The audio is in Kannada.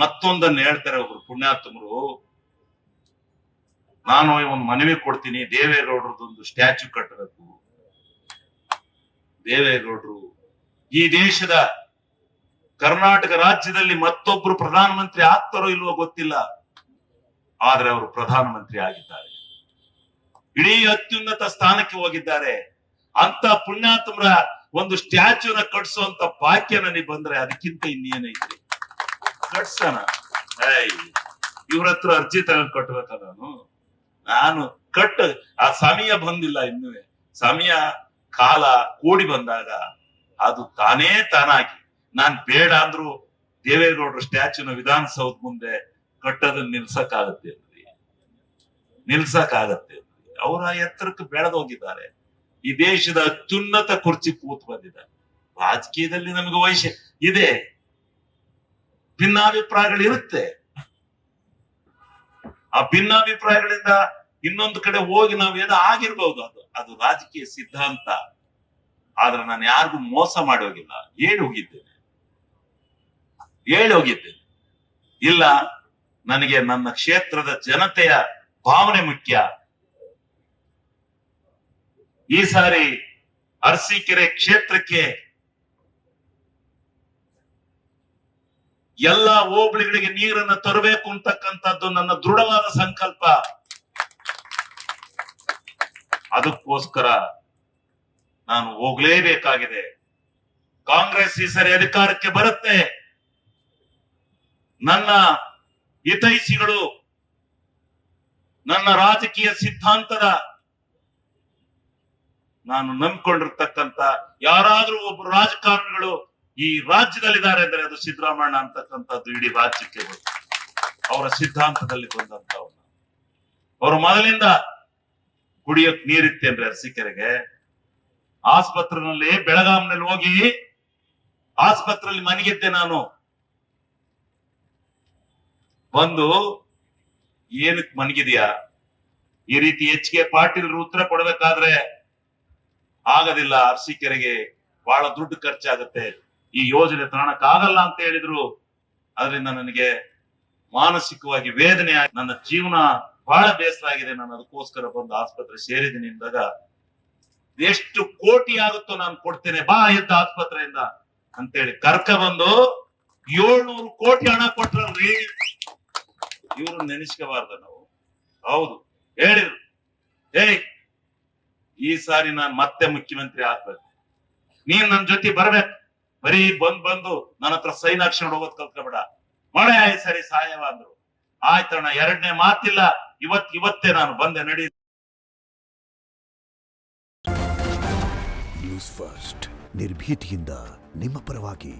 ಮತ್ತೊಂದನ್ನು ಹೇಳ್ತಾರೆ ಒಬ್ರು ಪುಣ್ಯಾತ್ಮರು. ನಾನು ಒಂದು ಮನವಿ ಕೊಡ್ತೀನಿ, ದೇವೇಗೌಡರದೊಂದು ಸ್ಟ್ಯಾಚ್ಯೂ ಕಟ್ಟಬೇಕು. ದೇವೇಗೌಡರು ಈ ದೇಶದ ಕರ್ನಾಟಕ ರಾಜ್ಯದಲ್ಲಿ ಮತ್ತೊಬ್ರು ಪ್ರಧಾನಮಂತ್ರಿ ಆಗ್ತಾರೋ ಇಲ್ವೋ ಗೊತ್ತಿಲ್ಲ, ಆದ್ರೆ ಅವರು ಪ್ರಧಾನಮಂತ್ರಿ ಆಗಿದ್ದಾರೆ, ಇಡೀ ಅತ್ಯುನ್ನತ ಸ್ಥಾನಕ್ಕೆ ಹೋಗಿದ್ದಾರೆ. ಅಂತ ಪುಣ್ಯಾತ್ಮರ ಒಂದು ಸ್ಟ್ಯಾಚ್ಯೂನ ಕಟ್ಸುವಂತ ಭಾಗ್ಯ ನನಗೆ ಬಂದ್ರೆ ಅದಕ್ಕಿಂತ ಇನ್ನೇನೈತಿ? ಕಟ್ಸೋಣ. ಇವ್ರ ಹತ್ರ ಅರ್ಜಿ ತಗೊಂಡು ಕಟ್ಬೇಕ ನಾನು ಕಟ್ಟ ಆ ಸಮಯ ಬಂದಿಲ್ಲ ಇನ್ನೂ. ಸಮಯ ಕಾಲ ಕೂಡಿ ಬಂದಾಗ ಅದು ತಾನೇ ತಾನಾಗಿ, ನಾನ್ ಬೇಡ ಅಂದ್ರು ದೇವೇಗೌಡರ ಸ್ಟ್ಯಾಚ್ಯೂನ ವಿಧಾನಸೌಧ ಮುಂದೆ ಕಟ್ಟೋದನ್ನ ನಿಲ್ಸಕ್ಕಾಗತ್ತೆ ಅಂದ್ರಿ? ನಿಲ್ಸಕ್ಕಾಗತ್ತೆ? ಅವರ ಎತ್ತರಕ್ಕೆ ಬೆಳೆದೋಗಿದ್ದಾರೆ, ಈ ದೇಶದ ಅತ್ಯುನ್ನತ ಕುರ್ಚಿ ಕೂತ್ ಬಂದಿದ್ದಾರೆ. ರಾಜಕೀಯದಲ್ಲಿ ನಮಗೆ ವಯಸ್ಸು ಇದೆ, ಭಿನ್ನಾಭಿಪ್ರಾಯಗಳು ಇರುತ್ತೆ. ಆ ಭಿನ್ನಾಭಿಪ್ರಾಯಗಳಿಂದ ಇನ್ನೊಂದು ಕಡೆ ಹೋಗಿ ನಾವೇನೋ ಆಗಿರ್ಬಹುದು, ಅದು ರಾಜಕೀಯ ಸಿದ್ಧಾಂತ. ಆದ್ರೆ ನಾನು ಯಾರಿಗೂ ಮೋಸ ಮಾಡಿ ಹೋಗಿಲ್ಲ, ಹೇಳಿ ಹೋಗಿದ್ದೇನೆ. ಇಲ್ಲ, ನನಗೆ ನನ್ನ ಕ್ಷೇತ್ರದ ಜನತೆಯ ಭಾವನೆ ಮುಖ್ಯ. ಈ ಸಾರಿ ಅರಸೀಕೆರೆ ಕ್ಷೇತ್ರಕ್ಕೆ ಎಲ್ಲ ಹೋಬಳಿಗಳಿಗೆ ನೀರನ್ನು ತರಬೇಕು ಅಂತಕ್ಕಂಥದ್ದು ನನ್ನ ದೃಢವಾದ ಸಂಕಲ್ಪ. ಅದಕ್ಕೋಸ್ಕರ ನಾನು ಹೋಗ್ಲೇಬೇಕಾಗಿದೆ. ಕಾಂಗ್ರೆಸ್ ಈ ಸರಿ ಅಧಿಕಾರಕ್ಕೆ ಬರುತ್ತೆ. ನನ್ನ ಹಿತೈಷಿಗಳು, ನನ್ನ ರಾಜಕೀಯ ಸಿದ್ಧಾಂತದ ನಾನು ನಂಬಿಕೊಂಡಿರ್ತಕ್ಕಂಥ ಯಾರಾದ್ರೂ ಒಬ್ರು ರಾಜಕಾರಣಿಗಳು ಈ ರಾಜ್ಯದಲ್ಲಿದ್ದಾರೆ ಅಂದ್ರೆ ಅದು ಸಿದ್ದರಾಮಣ್ಣ ಅಂತಕ್ಕಂಥದ್ದು ಇಡೀ ರಾಜ್ಯಕ್ಕೆ ಗೊತ್ತು. ಅವರ ಸಿದ್ಧಾಂತದಲ್ಲಿ ಬಂದಂತವ್ರು. ಅವರು ಮೊದಲಿಂದ ಕುಡಿಯೋಕ್ ನೀರಿತ್ತೇನ್ರಿ ಅರಸೀಕೆರೆಗೆ? ಆಸ್ಪತ್ರೆಯಲ್ಲಿ ಬೆಳಗಾಂನಲ್ಲಿ ಹೋಗಿ ಆಸ್ಪತ್ರೆಯಲ್ಲಿ ಮನೆಗಿದ್ದೆ ನಾನು. ಬಂದು ಏನಕ್ಕೆ ಮನಗಿದ್ಯಾ, ಈ ರೀತಿ ಹೆಚ್ಚಿಗೆ ಪಾಟೀಲ್ ಉತ್ತರ ಕೊಡ್ಬೇಕಾದ್ರೆ ಆಗದಿಲ್ಲ, ಅರಸೀಕೆರೆಗೆ ಬಹಳ ದುಡ್ಡು ಖರ್ಚಾಗತ್ತೆ, ಈ ಯೋಜನೆ ತಗೊಳಕ್ಕಾಗಲ್ಲ ಅಂತ ಹೇಳಿದ್ರು. ಅದರಿಂದ ನನಗೆ ಮಾನಸಿಕವಾಗಿ ವೇದನೆ ಆಗಿ ನನ್ನ ಜೀವನ ಬಹಳ ಬೇಸರ ಆಗಿದೆ. ನಾನು ಅದಕ್ಕೋಸ್ಕರ ಬಂದು ಆಸ್ಪತ್ರೆ ಸೇರಿದ್ದೀನಿ ಅಂದಾಗ, ಎಷ್ಟು ಕೋಟಿ ಆಗುತ್ತೋ ನಾನು ಕೊಡ್ತೇನೆ, ಬಾ ಎದ್ದ ಆಸ್ಪತ್ರೆಯಿಂದ ಅಂತೇಳಿ ಕರ್ಕ ಬಂದು 700 ಕೋಟಿ ಹಣ ಕೊಟ್ರಲ್ರಿ. ಇವ್ರು ನೆನೆಸ್ಕೋಬಾರ್ದ ನಾವು? ಹೌದು, ಹೇಳಿದ್ರು, ಈ ಸಾರಿ ನಾನು ಮತ್ತೆ ಮುಖ್ಯಮಂತ್ರಿ ಆಗ್ಬೇಕು, ನೀನ್ ನನ್ನ ಜೊತೆ ಬರ್ಬೇಕು, ಬರೀ ಬಂದು ನನ್ನ ಹತ್ರ ಸೈನ್ ಹಾಕ್ಸ್ಕೊಂಡು ಹೋಗೋದ್ ಕಲ್ತ್ಕೊಬೇಡ, ಮಳೆ ಸರಿ ಸಹಾಯವ ಅಂದ್ರು. ಆಯ್ತಣ್ಣ, ಎರಡನೇ ಮಾತಿಲ್ಲ, ಇವತ್ತೇ ನಾನು ಬಂದೆ, ನಡಿ. ನ್ಯೂಸ್ ಫಸ್ಟ್, ನಿರ್ಭೀತಿಯಿಂದ ನಿಮ್ಮ ಪರವಾಗಿ.